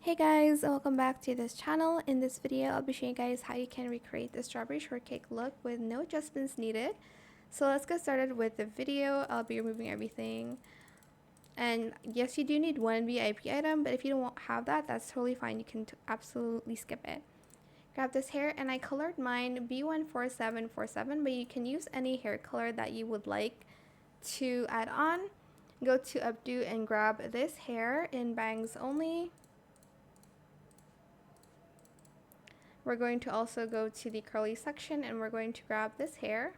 Hey guys, welcome back to this channel. In this video, I'll be showing you guys how you can recreate the strawberry shortcake look with no adjustments needed. So let's get started with the video. I'll be removing everything. And yes, you do need one VIP item, but if you don't have that, that's totally fine. You can absolutely skip it. Grab this hair, and I colored mine B14747, but you can use any hair color that you would like to add on. Go to updo and grab this hair in bangs only. We're going to also go to the curly section and we're going to grab this hair.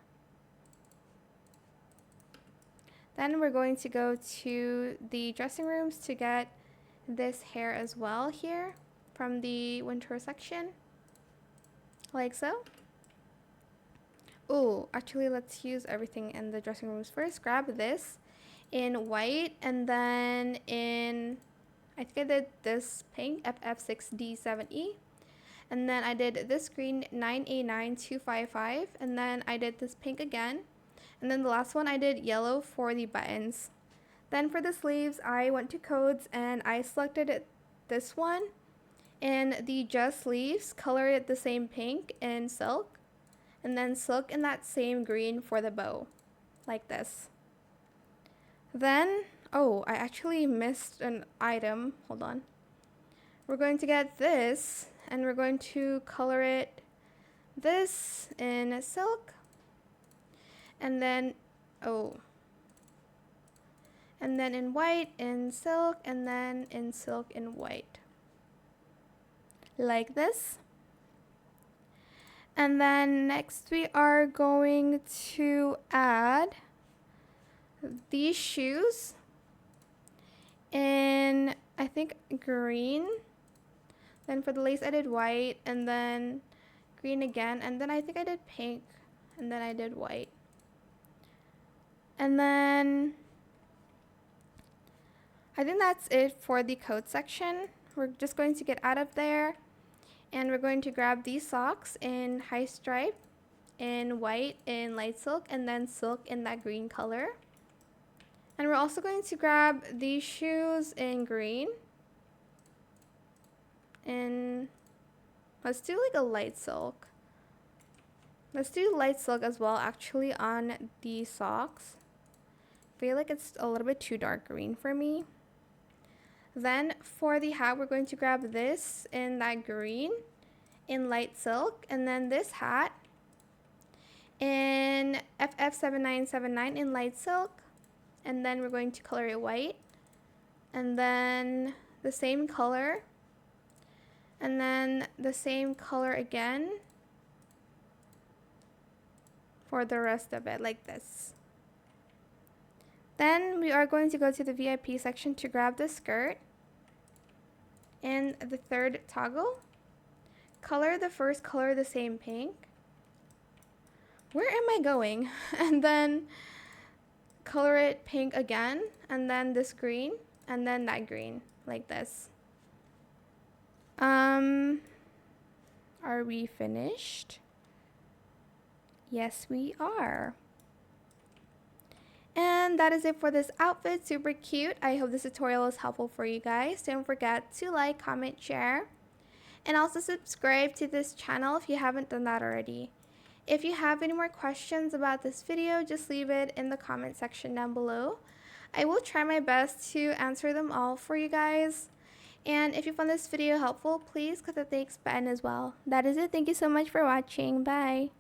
Then we're going to go to the dressing rooms to get this hair as well here from the winter section, like so. Oh, actually let's use everything in the dressing rooms first. Grab this in white, and then in, I think I did this pink, FF6D7E. And then I did this green 9A9255, and then I did this pink again. And then the last one I did yellow for the buttons. Then for the sleeves, I went to codes and I selected this one. And the just sleeves, colored it the same pink in silk. And then silk in that same green for the bow, like this. Then, oh, I actually missed an item. Hold on. We're going to get this, and we're going to color it this in silk, and then and then in white in silk, and then in silk in white, like this. And then next we are going to add these shoes in, I think, green. Then for the lace I did white, and then green again, and then I think I did pink, and then I did white. And then I think that's it for the coat section. We're just going to get out of there, and we're going to grab these socks in high stripe, in white, in light silk, and then silk in that green color. And we're also going to grab these shoes in green. And let's do like a light silk. Let's do light silk as well, actually, on the socks. I feel like it's a little bit too dark green for me. Then for the hat, we're going to grab this in that green in light silk, and then this hat in FF7979 in light silk, and then we're going to color it white, and then the same color, and then the same color again for the rest of it, like this. Then we are going to go to the VIP section to grab the skirt and the third toggle. Color the first color the same pink. Where am I going? And then color it pink again, and then this green, and then that green, like this. Are we finished? Yes, we are. And that is it for this outfit. Super cute. I hope this tutorial was helpful for you guys. Don't forget to like, comment, share, and also subscribe to this channel if you haven't done that already. If you have any more questions about this video, just leave it in the comment section down below. I will try my best to answer them all for you guys. And if you found this video helpful, please click the thanks button as well. That is it. Thank you so much for watching. Bye.